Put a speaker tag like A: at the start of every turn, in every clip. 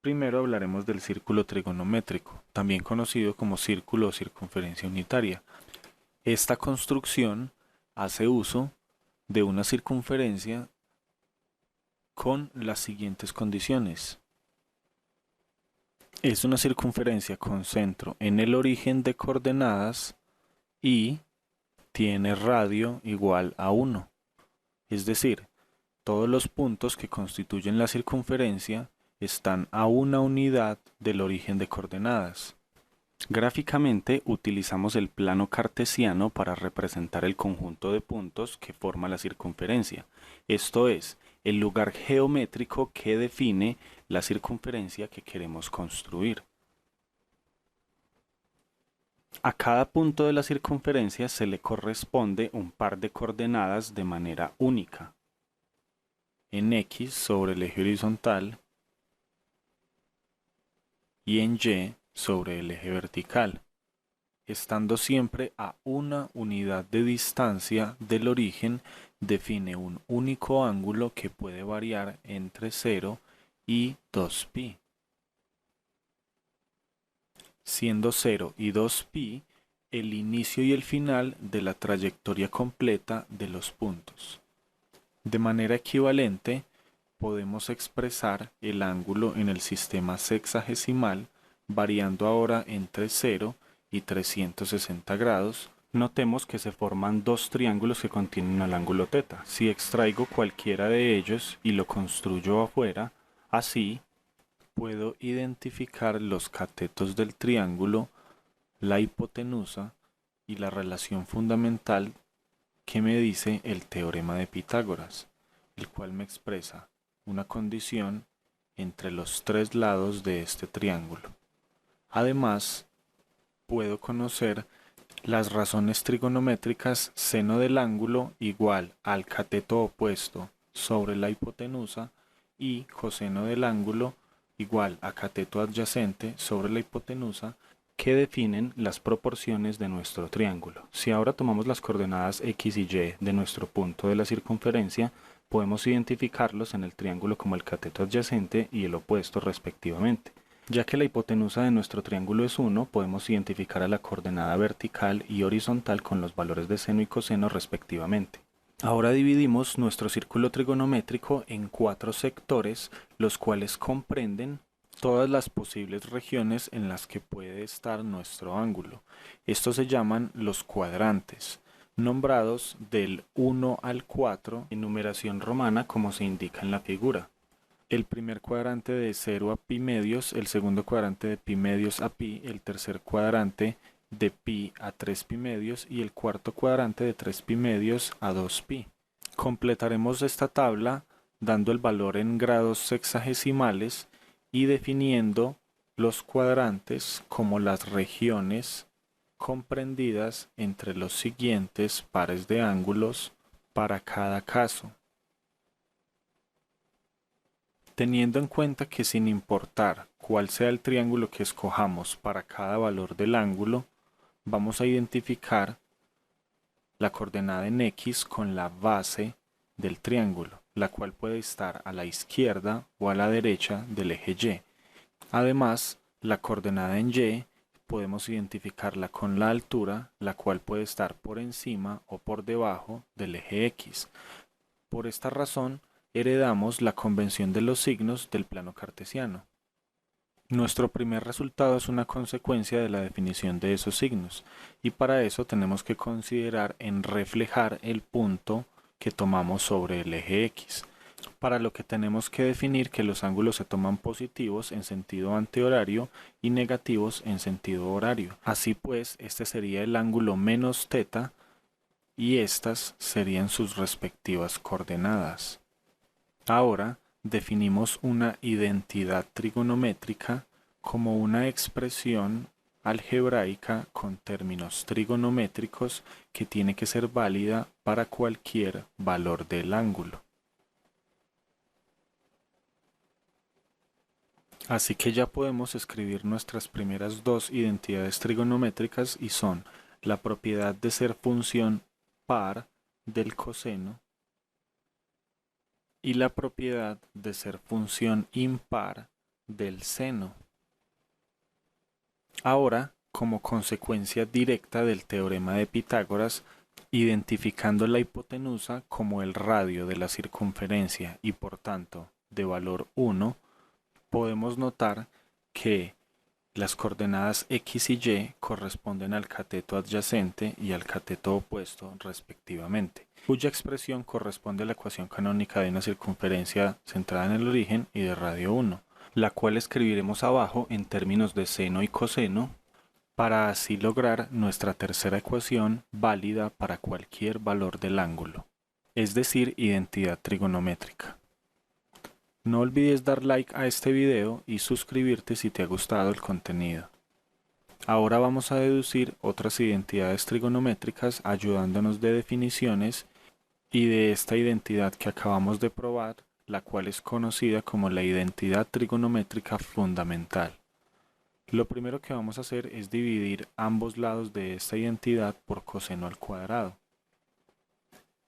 A: Primero hablaremos del círculo trigonométrico, también conocido como círculo o circunferencia unitaria. Esta construcción hace uso de una circunferencia con las siguientes condiciones. Es una circunferencia con centro en el origen de coordenadas y tiene radio igual a 1. Es decir, todos los puntos que constituyen la circunferencia están a una unidad del origen de coordenadas. Gráficamente utilizamos el plano cartesiano para representar el conjunto de puntos que forma la circunferencia, esto es, el lugar geométrico que define la circunferencia que queremos construir. A cada punto de la circunferencia se le corresponde un par de coordenadas de manera única. En X sobre el eje horizontal y en Y sobre el eje vertical, estando siempre a una unidad de distancia del origen, define un único ángulo que puede variar entre 0 y 2π, siendo 0 y 2π el inicio y el final de la trayectoria completa de los puntos. De manera equivalente, podemos expresar el ángulo en el sistema sexagesimal variando ahora entre 0 y 360 grados. Notemos que se forman dos triángulos que contienen el ángulo θ. Si extraigo cualquiera de ellos y lo construyo afuera, así puedo identificar los catetos del triángulo, la hipotenusa y la relación fundamental que me dice el teorema de Pitágoras, el cual me expresa una condición entre los tres lados de este triángulo. Además, puedo conocer las razones trigonométricas seno del ángulo igual al cateto opuesto sobre la hipotenusa y coseno del ángulo igual a cateto adyacente sobre la hipotenusa, que definen las proporciones de nuestro triángulo. Si ahora tomamos las coordenadas x y y de nuestro punto de la circunferencia, podemos identificarlos en el triángulo como el cateto adyacente y el opuesto respectivamente. Ya que la hipotenusa de nuestro triángulo es 1, podemos identificar a la coordenada vertical y horizontal con los valores de seno y coseno respectivamente. Ahora dividimos nuestro círculo trigonométrico en 4 sectores, los cuales comprenden todas las posibles regiones en las que puede estar nuestro ángulo. Estos se llaman los cuadrantes, nombrados del 1 al 4 en numeración romana como se indica en la figura. El primer cuadrante de 0 a pi medios, el segundo cuadrante de pi medios a pi, el tercer cuadrante de pi a 3 pi medios y el cuarto cuadrante de 3 pi medios a 2 pi. Completaremos esta tabla dando el valor en grados sexagesimales y definiendo los cuadrantes como las regiones comprendidas entre los siguientes pares de ángulos para cada caso. Teniendo en cuenta que sin importar cuál sea el triángulo que escojamos para cada valor del ángulo, vamos a identificar la coordenada en X con la base del triángulo, la cual puede estar a la izquierda o a la derecha del eje Y. Además, la coordenada en Y podemos identificarla con la altura, la cual puede estar por encima o por debajo del eje X. Por esta razón, heredamos la convención de los signos del plano cartesiano. Nuestro primer resultado es una consecuencia de la definición de esos signos, y para eso tenemos que considerar en reflejar el punto que tomamos sobre el eje X, para lo que tenemos que definir que los ángulos se toman positivos en sentido antihorario y negativos en sentido horario. Así pues, este sería el ángulo menos θ y estas serían sus respectivas coordenadas. Ahora definimos una identidad trigonométrica como una expresión algebraica con términos trigonométricos que tiene que ser válida para cualquier valor del ángulo. Así que ya podemos escribir nuestras primeras dos identidades trigonométricas y son la propiedad de ser función par del coseno y la propiedad de ser función impar del seno. Ahora, como consecuencia directa del teorema de Pitágoras, identificando la hipotenusa como el radio de la circunferencia y por tanto de valor 1, podemos notar que las coordenadas x y y corresponden al cateto adyacente y al cateto opuesto respectivamente, cuya expresión corresponde a la ecuación canónica de una circunferencia centrada en el origen y de radio 1, la cual escribiremos abajo en términos de seno y coseno para así lograr nuestra tercera ecuación válida para cualquier valor del ángulo, es decir, identidad trigonométrica. No olvides dar like a este video y suscribirte si te ha gustado el contenido. Ahora vamos a deducir otras identidades trigonométricas ayudándonos de definiciones y de esta identidad que acabamos de probar, la cual es conocida como la identidad trigonométrica fundamental. Lo primero que vamos a hacer es dividir ambos lados de esta identidad por coseno al cuadrado.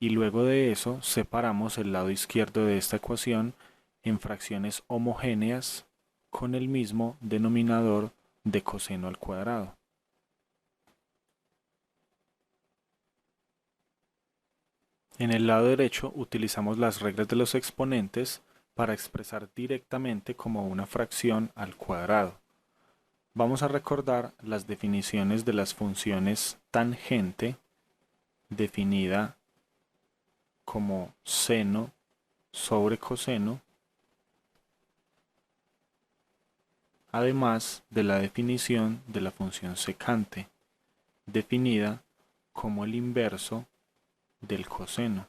A: Y luego de eso separamos el lado izquierdo de esta ecuación en fracciones homogéneas con el mismo denominador de coseno al cuadrado. En el lado derecho utilizamos las reglas de los exponentes para expresar directamente como una fracción al cuadrado. Vamos a recordar las definiciones de las funciones tangente, definida como seno sobre coseno, además de la definición de la función secante, definida como el inverso del coseno.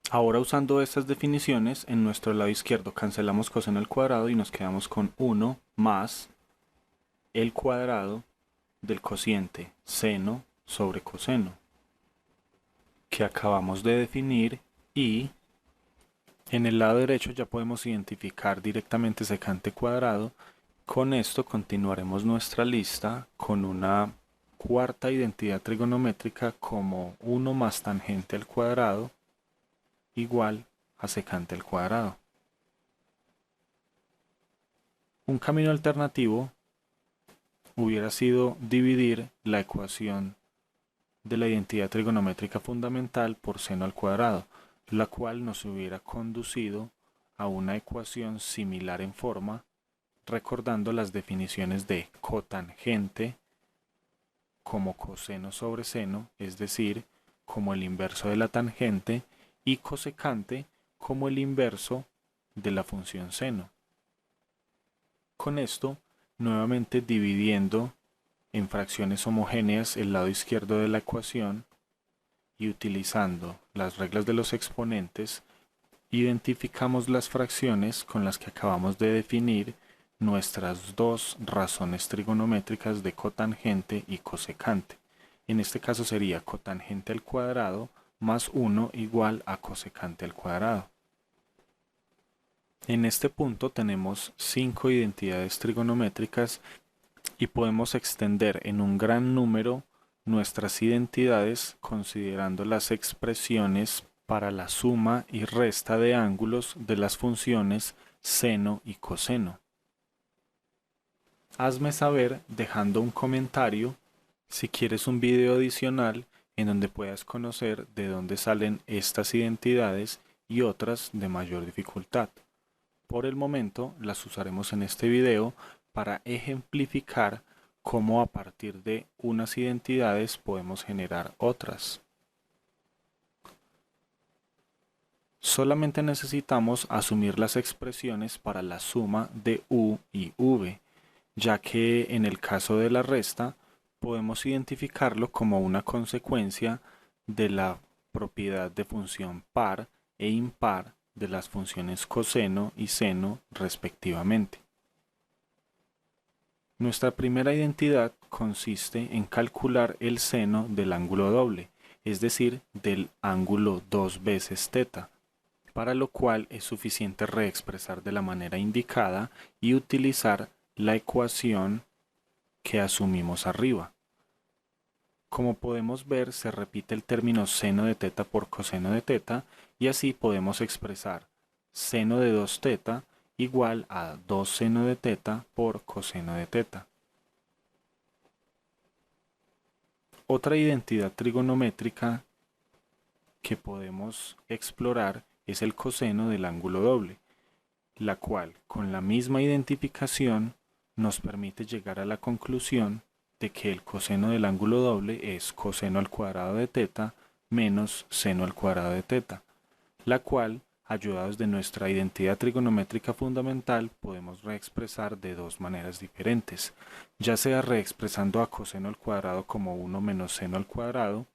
A: Ahora, usando estas definiciones, en nuestro lado izquierdo cancelamos coseno al cuadrado y nos quedamos con 1 más el cuadrado del cociente seno sobre coseno, que acabamos de definir, y en el lado derecho ya podemos identificar directamente secante cuadrado. Con esto continuaremos nuestra lista con una cuarta identidad trigonométrica como 1 más tangente al cuadrado igual a secante al cuadrado. Un camino alternativo hubiera sido dividir la ecuación de la identidad trigonométrica fundamental por seno al cuadrado, la cual nos hubiera conducido a una ecuación similar en forma, recordando las definiciones de cotangente como coseno sobre seno, es decir, como el inverso de la tangente, y cosecante como el inverso de la función seno. Con esto, nuevamente dividiendo en fracciones homogéneas el lado izquierdo de la ecuación y utilizando las reglas de los exponentes, identificamos las fracciones con las que acabamos de definir nuestras dos razones trigonométricas de cotangente y cosecante. En este caso sería cotangente al cuadrado más 1 igual a cosecante al cuadrado. En este punto tenemos 5 identidades trigonométricas y podemos extender en un gran número nuestras identidades considerando las expresiones para la suma y resta de ángulos de las funciones seno y coseno. Hazme saber dejando un comentario si quieres un video adicional en donde puedas conocer de dónde salen estas identidades y otras de mayor dificultad. Por el momento las usaremos en este video para ejemplificar cómo a partir de unas identidades podemos generar otras. Solamente necesitamos asumir las expresiones para la suma de u y v, ya que en el caso de la resta podemos identificarlo como una consecuencia de la propiedad de función par e impar de las funciones coseno y seno respectivamente. Nuestra primera identidad consiste en calcular el seno del ángulo doble, es decir, del ángulo 2 veces θ, para lo cual es suficiente reexpresar de la manera indicada y utilizar la ecuación que asumimos arriba. Como podemos ver, se repite el término seno de θ por coseno de θ y así podemos expresar seno de 2θ igual a 2 seno de teta por coseno de teta. Otra identidad trigonométrica que podemos explorar es el coseno del ángulo doble, la cual, con la misma identificación, nos permite llegar a la conclusión de que el coseno del ángulo doble es coseno al cuadrado de teta menos seno al cuadrado de teta, la cual, ayudados de nuestra identidad trigonométrica fundamental, podemos reexpresar de dos maneras diferentes, ya sea reexpresando a coseno al cuadrado como 1 menos seno al cuadrado,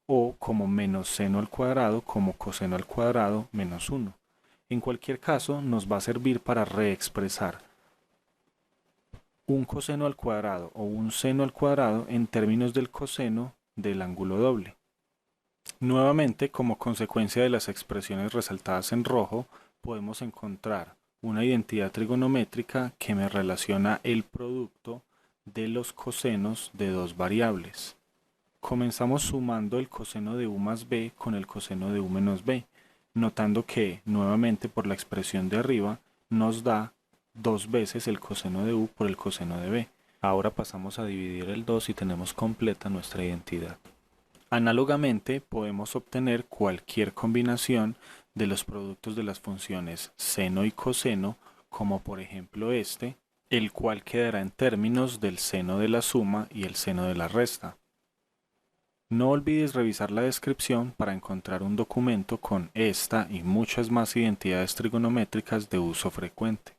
A: o como menos seno al cuadrado como coseno al cuadrado menos 1. En cualquier caso, nos va a servir para reexpresar un coseno al cuadrado o un seno al cuadrado en términos del coseno del ángulo doble. Nuevamente, como consecuencia de las expresiones resaltadas en rojo, podemos encontrar una identidad trigonométrica que me relaciona el producto de los cosenos de dos variables. Comenzamos sumando el coseno de u más b con el coseno de u menos b, notando que, nuevamente por la expresión de arriba, nos da 2 veces el coseno de u por el coseno de b. Ahora pasamos a dividir el 2 y tenemos completa nuestra identidad. Análogamente, podemos obtener cualquier combinación de los productos de las funciones seno y coseno, como por ejemplo este, el cual quedará en términos del seno de la suma y el seno de la resta. No olvides revisar la descripción para encontrar un documento con esta y muchas más identidades trigonométricas de uso frecuente.